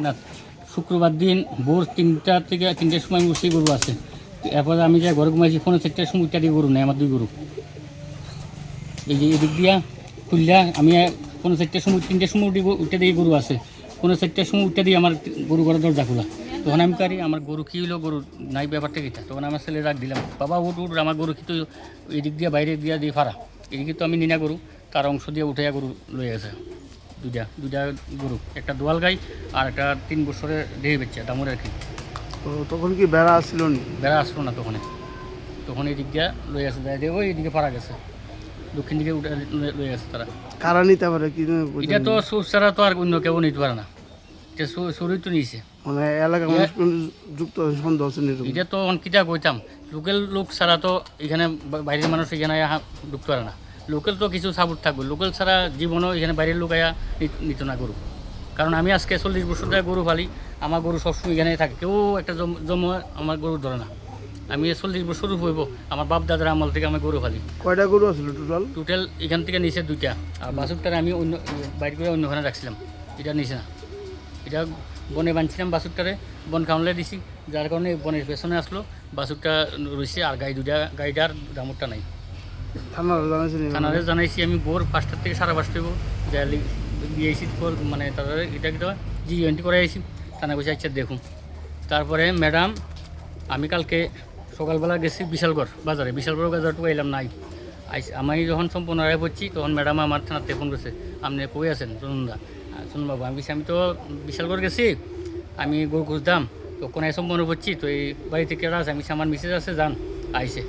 না, শুক্রবার দিন ভোর 3টা থেকে 3টার সময় আমি বসে গরু আছে। এরপরে আমি যে ঘরে ঘুমাইছি 4টার সময় উঠা দিয়ে গরু নেই, আমার 2 গরু। এই যে এদিক দিয়া খুললা আমি 4টার সময় 3টার সময় উঠে দিয়ে গরু আছে। 4টার সময় উঠে দিয়ে আমার গরু ঘরের দরজা খোলা। তখন আমি কারি আমার গরু কী হলো, গরু নাই ব্যাপারটা কীটা। তখন আমার ছেলে রাখ দিলাম, বাবা উঠ উঠ, আমার গরু কিন্তু এদিক দিয়ে বাইরে দিয়ে ফারা, এদিকে তো আমি নিনা গরু, তার অংশ দিয়ে উঠে গরু লয়ে গেছে। দুইটা গরু, একটা দোয়াল গাই আর একটা 3 বছরের দেহে বেচছে দামুর আর কি। তো তখন কি বেড়া আসছিল নি? বেড়া আসলো না তখন এই দিক দিয়ে লয়ে গেছে, ওই এদিকে পারা গেছে, দক্ষিণ দিকে উঠে লয়ে গেছে তারা। কারা নিতে পারে কি? এটা তো সুর ছাড়া তো আর অন্য কেউ নিতে পারে না, এটা সুরই তো নিয়েছে। মানে এলাকার মানুষ যুক্ত সন্দেহ আছে নি? এটা তো কিটা কইতাম, লোকাল লোক ছাড়া তো এখানে বাইরের মানুষ এখানে ঢুকতে পারে না। লোকাল তো কিছু সাপোর্ট থাকবে, লোকাল ছাড়া জীবনও এখানে বাইরের লোক আয়া নিত না গরু। কারণ আমি আজকে 40 বছর ধরে গরু পালি, আমার গরু সবসময় এখানে থাকে, কেউ একটা জমা আমার গরু ধরে না। আমি 40 বছর হইব, আমার বাপ দাদার আমল থেকে আমি গরু পালি। কয়টা গরু আছিল টোটাল এখান থেকে নিচে 2টা, আর বাছুরটারে আমি অন্য বাইর করে অন্যখানে রাখছিলাম, এটা নিচে না। এটা বনে বাঁধছিলাম বাছুরটারে, বন খাওয়ালে দিছি, যার কারণে বনের পেছনে আসলো, বাছুরটা রয়েছে আর গাইটার দামুরটা নাই। থানারে জানাইছি আমি ভোর 5টার থেকে 5:30 হইব, যা দিয়েছি মানে তাদের এটা জিএনটি করে আইছি। থানা বসে আচ্ছা দেখুন। তারপরে ম্যাডাম আমি কালকে সকালবেলা গেছি বিশালগড় বাজারটুকু এলাম নাই। আমি যখন সম্পূর্ণ রায় পড়ছি তখন ম্যাডাম আমার থানাতে ফোন করছে, আপনি কই আছেন শুনুন বাবু। আমি তো বিশালগড় গেছি, আমি গরু খুঁজতাম, তো কোনায় সম্পূর্ণ পড়ছি, তো এই বাড়ি থেকে আছে, আমি আমার মিসেজ আছে যান। আইসে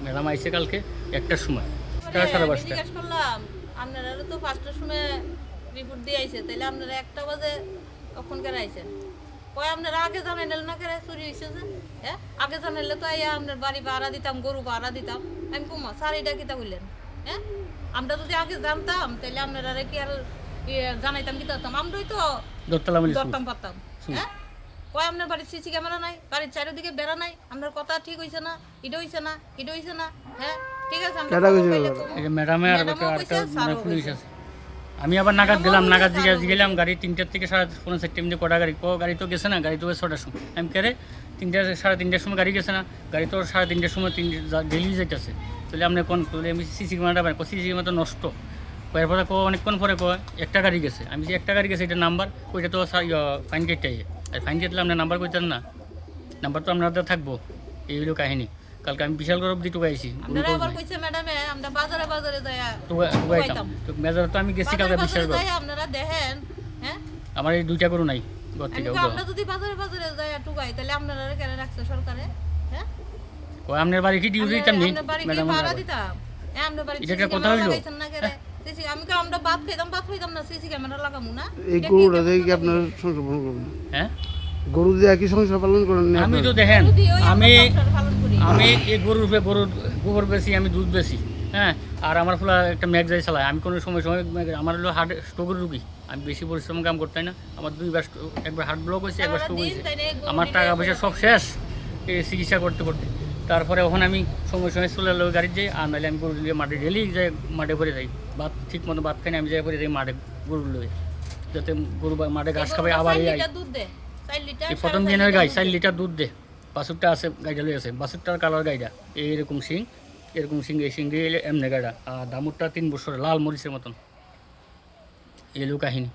ম্যাডাম আইসে কালকে 1টার সময়, 5:30। আপনারা তো 5টার সময় রিপোর্ট দিয়ে আইছে, তাহলে আপনারা 1টা বাজে কখনকার আইছেন? কই আপনারা আগে জানাইলেন না কেন চুরি হয়েছে যে? হ্যাঁ, আগে জানাইলে তো আইয়া আপনার বাড়ি ভাড়া দিতাম, গরু ভাড়া দিতাম। আমি কুমা স্যার এটা কিতা বললেন? হ্যাঁ, আমরা যদি আগে জানতাম তাহলে আপনারা কি আর জানাইতাম কি করতাম? আমরাই তো ধরতাম পারতাম। হ্যাঁ, কয় আপনার বাড়ির সিসি ক্যামেরা নাই, বাড়ির চারিদিকে বেড়া নাই, আপনার কথা ঠিক হইছে না, এটা হইছে না। হ্যাঁ ঠিক আছে, আমি আবার নাগাদ গেলাম, গেলাম গাড়ি 3টার থেকে 4:30 কটা গাড়ি গাড়ি তো গেছে না, গাড়ি তো 6টার সময়। আমি কেড়ে 3:30 সময় গাড়ি গেছে না, গাড়ি তো 3:30 সময় ডেলি যেতেছে। তাহলে আপনি কোন আমি সিসি ক্যামেরাটা সিসি ক্যামেরা তো নষ্ট। এরপরে অনেকক্ষণ পরে একটা গাড়ি গেছে, আমি যে একটা গাড়ি গেছে এটা নাম্বার, ওইটা তো ফাইন গেটটাই, আর ফাইন গেটলে আপনার নাম্বার কইতেন না, নাম্বার তো আপনাদের থাকবো। এই হলো কাহিনী। কালকে আমি বিশাল গরব দিয়ে টুকাইছি, মেজারে তো আমি গেছি কালকে বিশাল গরব। আমার এই 2টা গরু নাই ঘর থেকে। আপনার বাড়ি কি ডিউটি দিতাম নি ম্যাডাম? এটা কথা হইলো এই গরুটা দিয়ে কি আপনার সংসার পালন করেন? হ্যাঁ, গরু দিয়ে কি সংসার পালন করেন? আমি তো দেখেন আমি এই গরুর গোবর বেশি, আমি দুধ বেশি। হ্যাঁ, আর আমার ফুলা একটা ম্যাগজাই চালায়। আমি কোনো সময় আমার হলো হার্ট স্ট্রোকের রুগী, আমি বেশি পরিশ্রম কাম করতাই না। আমার একবার হার্ট ব্লক হয়েছে, একবার স্ট্রোক হয়েছে। আমার টাকা পয়সা সব শেষ চিকিৎসা করতে। তারপরে ওখানে আমি সময় চলে এলো গাড়ির যাই, আর নাহলে আমি গরু দিয়ে মাঠে ডেলি যাই, মাঠে ভরে যাই। ঠিক মতো ভাত খাই না, আমি যাই ভরে যাই মাঠে গরু লয়ে, যাতে গরু মাঠে ঘাস খাবে। আবার এই প্রথম দিনের গাই 4 লিটার দুধ দে। বাছুরটা আছে, গাইটা লয়ে আছে, বাছুরটার কালার গাইটা এরকম সিং, এই সিং দিয়ে এমনি গাইটা। আর দামুরটা 3 বছর লাল মরিচের মতন। এলো কাহিনী।